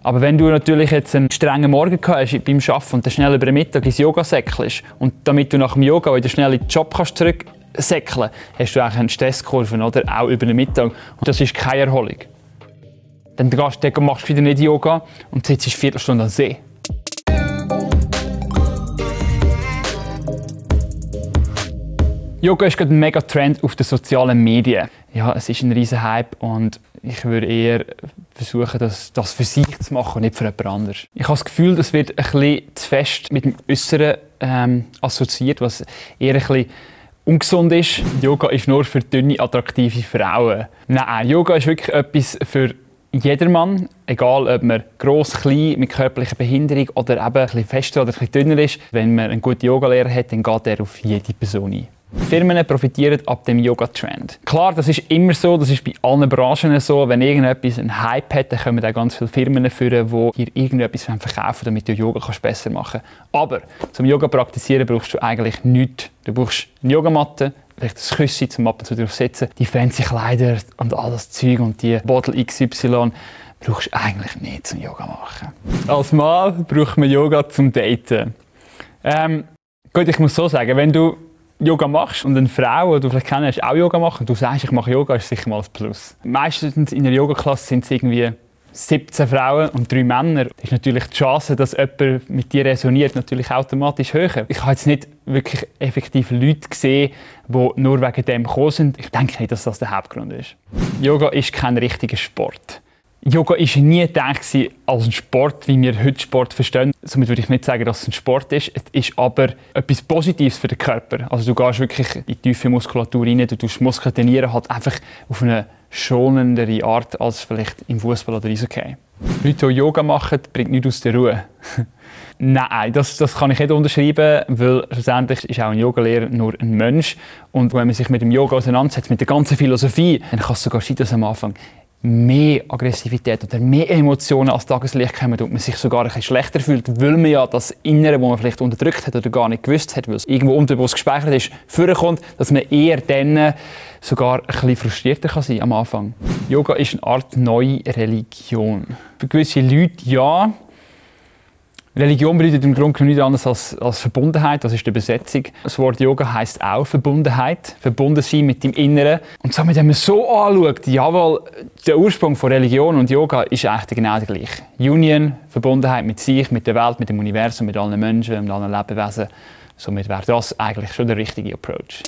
Aber wenn du natürlich jetzt einen strengen Morgen hast beim Arbeiten und dann schnell über den Mittag ins Yoga säckelst und damit du nach dem Yoga wieder schnell in den Job kannst zurücksäckeln, hast du eigentlich eine Stresskurve, oder? Auch über den Mittag. Und das ist keine Erholung. Dann machst du wieder nicht Yoga und sitzt eine Viertelstunde am See. Yoga ist gerade ein mega Trend auf den sozialen Medien. Ja, es ist ein riesen Hype und ich würde eher versuchen, das für sich zu machen und nicht für jemand anderes. Ich habe das Gefühl, das wird ein bisschen zu fest mit dem Äußeren assoziiert, was eher ein bisschen ungesund ist. Yoga ist nur für dünne, attraktive Frauen. Nein, Yoga ist wirklich etwas für jedermann, egal ob man gross, klein, mit körperlicher Behinderung oder eben ein bisschen fester oder ein bisschen dünner ist. Wenn man einen guten Yogalehrer hat, dann geht er auf jede Person ein. Firmen profitieren ab dem Yoga-Trend. Klar, das ist immer so, das ist bei allen Branchen so. Wenn irgendetwas einen Hype hat, dann kommen da ganz viele Firmen führen, die dir irgendetwas verkaufen wollen, damit du Yoga besser machen kannst. Aber zum Yoga praktizieren brauchst du eigentlich nichts. Du brauchst eine Yogamatte, vielleicht ein Küsschen zum ab und zu drauf sitzen, die fancy Kleider und all das Zeug und die Bottle XY brauchst du eigentlich nicht zum Yoga machen. Als Mann braucht man Yoga zum Daten. Gut, ich muss so sagen, wenn du Yoga machst und eine Frau, die du vielleicht kennst, auch Yoga macht und du sagst, ich mache Yoga, ist sicher mal ein Plus. Meistens in einer Yoga-Klasse sind es irgendwie 17 Frauen und 3 Männer. Da ist natürlich die Chance, dass jemand mit dir resoniert, natürlich automatisch höher. Ich habe jetzt nicht wirklich effektiv Leute gesehen, die nur wegen dem gekommen sind. Ich denke nicht, dass das der Hauptgrund ist. Yoga ist kein richtiger Sport. Yoga war nie gedacht als ein Sport, wie wir heute Sport verstehen. Somit würde ich nicht sagen, dass es ein Sport ist. Es ist aber etwas Positives für den Körper. Also du gehst wirklich in die tiefe Muskulatur rein, du tust Muskeln trainieren, halt einfach auf eine schonendere Art als vielleicht im Fußball oder Eishockey. Leute, die Yoga machen, bringt nichts aus der Ruhe. Nein, das kann ich nicht unterschreiben, weil schlussendlich ist auch ein Yogalehrer nur ein Mensch. Und wenn man sich mit dem Yoga auseinandersetzt, mit der ganzen Philosophie, dann kann es sogar sein, dass am Anfang mehr Aggressivität oder mehr Emotionen als Tageslicht kommen und man sich sogar ein bisschen schlechter fühlt, weil man ja das Innere, das man vielleicht unterdrückt hat oder gar nicht gewusst hat, weil es irgendwo unterbewusst gespeichert ist, vorkommt, dass man eher dann sogar ein bisschen frustrierter kann sein am Anfang. Yoga ist eine Art neue Religion. Für gewisse Leute ja. Religion bedeutet im Grunde nichts anderes als Verbundenheit, das ist die Übersetzung. Das Wort Yoga heisst auch Verbundenheit, verbunden sein mit dem Inneren. Und somit, wenn man so anschaut, jawohl, der Ursprung von Religion und Yoga ist eigentlich genau der gleiche. Union, Verbundenheit mit sich, mit der Welt, mit dem Universum, mit allen Menschen, mit allen Lebewesen. Somit wäre das eigentlich schon der richtige Approach.